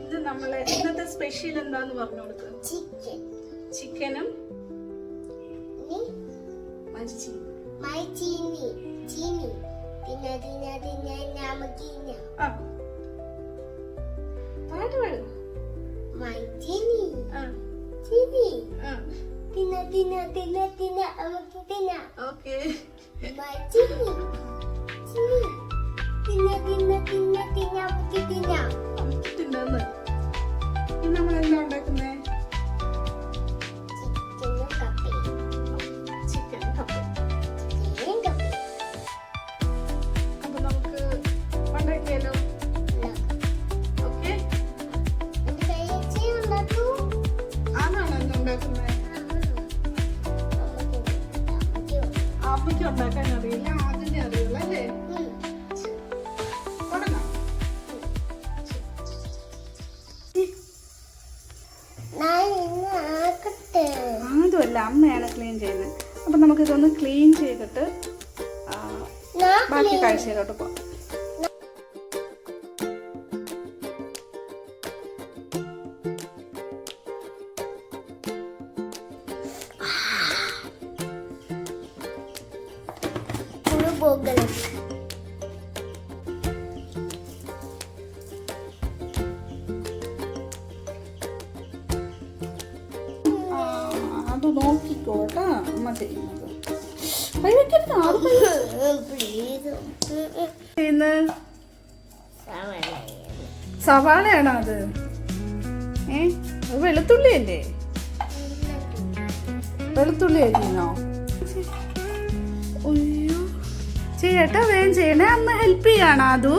ഇത് നമ്മളെ ഇന്നത്തെ സ്പെഷ്യൽ എന്താന്ന് പറഞ്ഞു കൊടുക്കുക. ചിക്കനും നമ്മളെന്താ ഉണ്ടാക്കുന്നേ? ചിക്കൻ കപ്പ. അപ്പൊ നമുക്ക് ഉണ്ടാക്കിയാലോ? ഓക്കെ, ആണാണോ ഇന്ന് ഉണ്ടാക്കുന്നത്? അമ്മയ്ക്ക് ഉണ്ടാക്കാൻ അറിയില്ല, അതിനെ അറിയില്ല അല്ലേ? തുടങ്ങാം. അതുമല്ല, അമ്മയാണ് ക്ലീൻ ചെയ്യുന്നത്. അപ്പൊ നമുക്ക് ഇതൊന്ന് ക്ലീൻ ചെയ്തിട്ട് ബാക്കി കാഴ്ചയിലോട്ട് പോകാം. അത് നോക്കിക്കോട്ടാ അമ്മ ചെയ്യുന്നത്. സവാളയാണോ അത്? വെളുത്തുള്ളി അല്ലേ? വെളുത്തുള്ളി അരിഞ്ഞോ? അയ്യോ, ചെയ്യട്ടെ, വേഗം ചെയ്യണേ. അമ്മ ഹെൽപ്പ് ചെയ്യാണോ? അതു